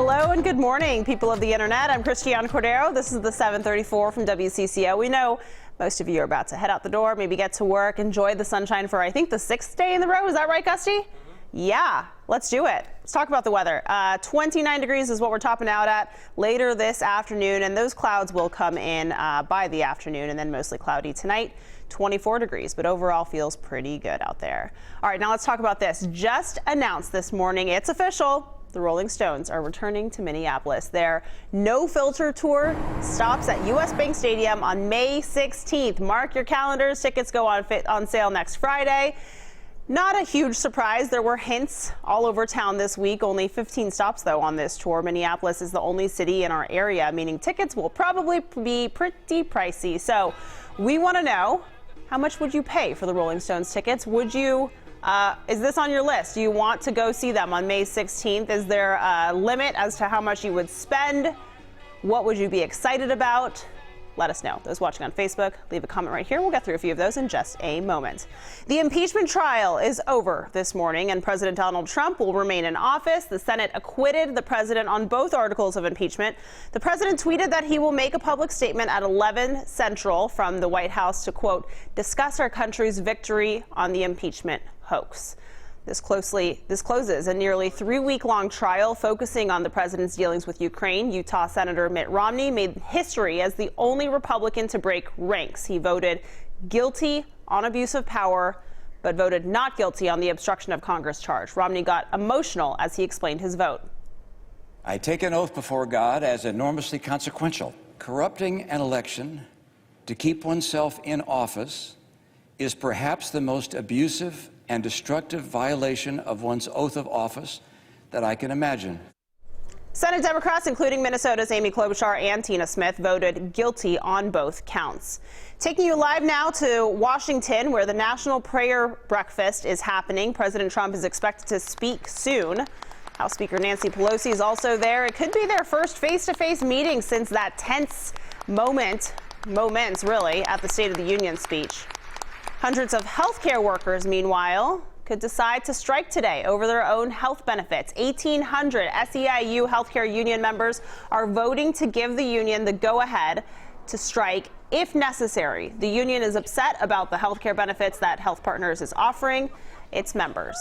Hello and good morning, people of the internet. I'm Christiane Cordero. This is the 734 from WCCO. We know most of you are about to head out the door, maybe get to work, enjoy the sunshine for, I think, the 6th day in the row. Is that right, Gusty? Yeah, let's do it. Let's talk about the weather. 29 degrees is what we're topping out at later this afternoon, and those clouds will come in by the afternoon, and then mostly cloudy tonight. 24 degrees, but overall feels pretty good out there. All right, now let's talk about this. Just announced this morning, it's official. The Rolling Stones are returning to Minneapolis. Their No Filter tour stops at US Bank Stadium on May 16th. Mark your calendars. Tickets go on sale next Friday. Not a huge surprise. There were hints all over town this week. Only 15 stops, though, on this tour. Minneapolis is the only city in our area, meaning tickets will probably be pretty pricey. So we want to know, how much would you pay for the Rolling Stones tickets? Would you... is this on your list? Do you want to go see them on May 16th? Is there a limit as to how much you would spend? What would you be excited about? Let us know. Those watching on Facebook, leave a comment right here. We'll get through a few of those in just a moment. The impeachment trial is over this morning, and President Donald Trump will remain in office. The Senate acquitted the president on both articles of impeachment. The president tweeted that he will make a public statement at 11 Central from the White House to, quote, discuss our country's victory on the impeachment hoax. This closes a nearly 3-week-long trial focusing on the president's dealings with Ukraine. Utah Senator Mitt Romney made history as the only Republican to break ranks. He voted guilty on abuse of power, but voted not guilty on the obstruction of Congress charge. Romney got emotional as he explained his vote. I take an oath before God as enormously consequential. Corrupting an election to keep oneself in office is perhaps the most abusive and destructive violation of one's oath of office that I can imagine. Senate Democrats, including Minnesota's Amy Klobuchar and Tina Smith, voted guilty on both counts. Taking you live now to Washington, where the National Prayer Breakfast is happening. President Trump is expected to speak soon. House Speaker Nancy Pelosi is also there. It could be their first face-to-face meeting since that tense moments really, at the State of the Union speech. Hundreds of healthcare workers, meanwhile, could decide to strike today over their own health benefits. 1,800 SEIU healthcare union members are voting to give the union the go-ahead to strike if necessary. The union is upset about the healthcare benefits that Health Partners is offering its members.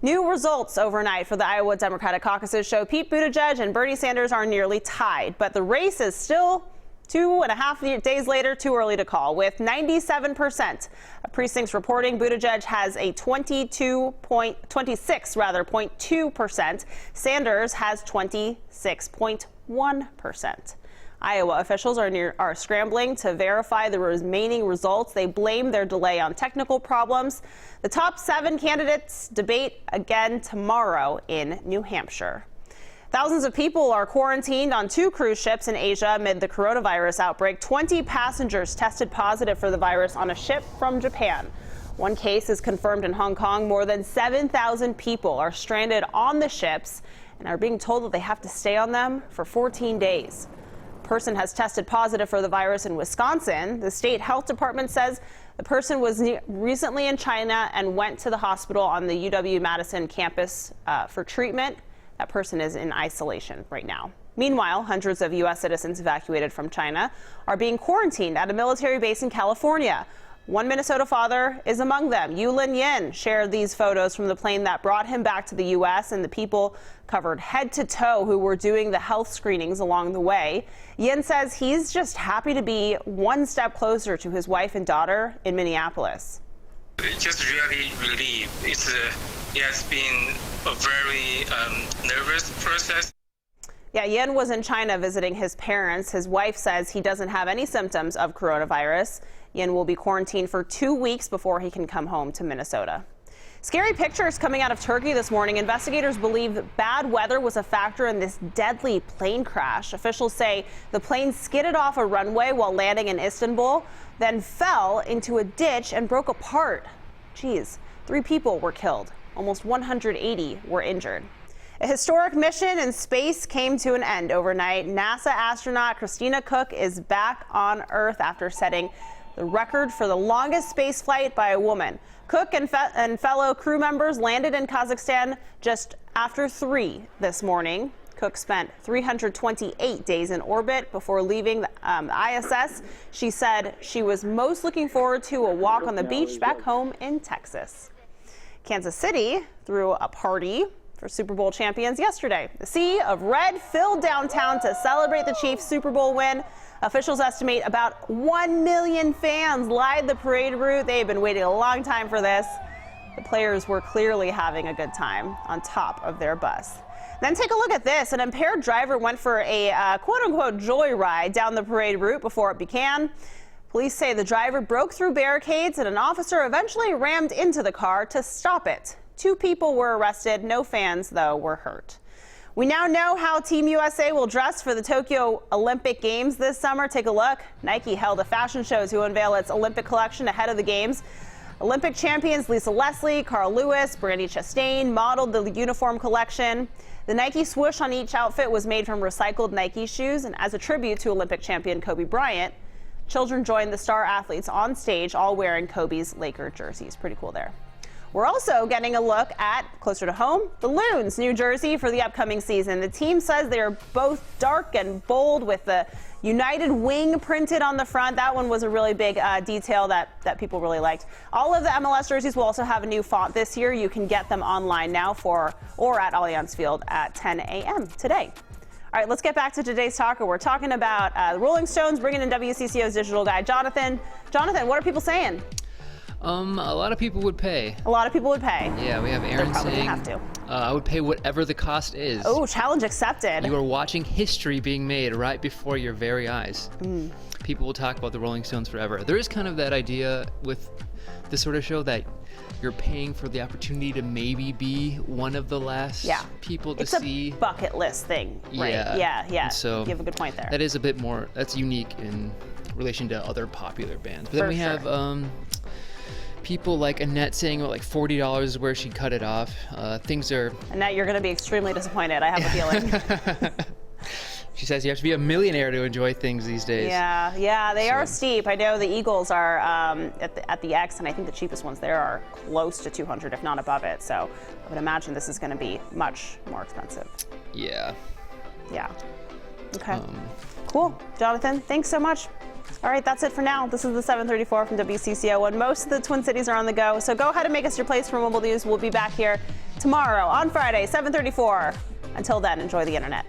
New results overnight for the Iowa Democratic caucuses show Pete Buttigieg and Bernie Sanders are nearly tied, but the race is still 2.5 days later, too early to call. With 97% of precincts reporting, Buttigieg has a 26.2%. Sanders has 26.1%. Iowa officials are scrambling to verify the remaining results. They blame their delay on technical problems. The top 7 candidates debate again tomorrow in New Hampshire. Thousands of people are quarantined on 2 cruise ships in Asia amid the coronavirus outbreak. 20 passengers tested positive for the virus on a ship from Japan. One case is confirmed in Hong Kong. More than 7,000 people are stranded on the ships and are being told that they have to stay on them for 14 days. A person has tested positive for the virus in Wisconsin. The state health department says the person was recently in China and went to the hospital on the UW-Madison campus for treatment. That person is in isolation right now. Meanwhile, hundreds of U.S. citizens evacuated from China are being quarantined at a military base in California. One Minnesota father is among them. Yulin Yin shared these photos from the plane that brought him back to the U.S. and the people covered head to toe who were doing the health screenings along the way. Yin says he's just happy to be one step closer to his wife and daughter in Minneapolis. It's just really relieved. It has been a very nervous process. Yeah, Yin was in China visiting his parents. His wife says he doesn't have any symptoms of coronavirus. Yin will be quarantined for 2 weeks before he can come home to Minnesota. Scary pictures coming out of Turkey this morning. Investigators believe bad weather was a factor in this deadly plane crash. Officials say the plane skidded off a runway while landing in Istanbul, then fell into a ditch and broke apart. Geez, 3 people were killed. Almost 180 were injured. A historic mission in space came to an end overnight. NASA astronaut Christine Cook is back on Earth after setting the record for the longest space flight by a woman. Cook and fellow crew members landed in Kazakhstan just after 3 this morning. Cook spent 328 days in orbit before leaving the ISS. She said she was most looking forward to a walk on the beach back home in Texas. Kansas City threw a party for Super Bowl champions yesterday. The sea of red filled downtown to celebrate the Chiefs' Super Bowl win. Officials estimate about 1 million fans lined the parade route. They have been waiting a long time for this. The players were clearly having a good time on top of their bus. Then take a look at this. An impaired driver went for a quote-unquote joyride down the parade route before it began. Police say the driver broke through barricades and an officer eventually rammed into the car to stop it. 2 people were arrested. No fans, though, were hurt. We now know how Team USA will dress for the Tokyo Olympic Games this summer. Take a look. Nike held a fashion show to unveil its Olympic collection ahead of the Games. Olympic champions Lisa Leslie, Carl Lewis, Brandy Chastain modeled the uniform collection. The Nike swoosh on each outfit was made from recycled Nike shoes, and as a tribute to Olympic champion Kobe Bryant, children joined the star athletes on stage, all wearing Kobe's Laker jerseys. Pretty cool there. We're also getting a look at, closer to home, the Loons' new jersey for the upcoming season. The team says they are both dark and bold with the United Wing printed on the front. That one was a really big detail that people really liked. All of the MLS jerseys will also have a new font this year. You can get them online now or at Allianz Field at 10 a.m. today. All right, let's get back to today's talker. We're talking about the Rolling Stones bringing in WCCO's digital guy, Jonathan. Jonathan, what are people saying? A lot of people would pay. A lot of people would pay. Yeah, we have Aaron saying, have to. I would pay whatever the cost is. Oh, challenge accepted. You are watching history being made right before your very eyes. People will talk about the Rolling Stones forever. There is kind of that idea with this sort of show that you're paying for the opportunity to maybe be one of the last people to see. It's a bucket list thing, right? Yeah. Yeah. So you have a good point there. That is a bit more, that's unique in relation to other popular bands. But then we have people like Annette saying about like $40 is where she'd cut it off. Things are... Annette, you're going to be extremely disappointed. I have a feeling. She says you have to be a millionaire to enjoy things these days. Yeah, they are steep. I know the Eagles are at the X, and I think the cheapest ones there are close to 200, if not above it. So I would imagine this is going to be much more expensive. Yeah. Okay. Cool. Jonathan, thanks so much. All right, that's it for now. This is the 734 from WCCO, and most of the Twin Cities are on the go. So go ahead and make us your place for mobile news. We'll be back here tomorrow on Friday, 7:34. Until then, enjoy the internet.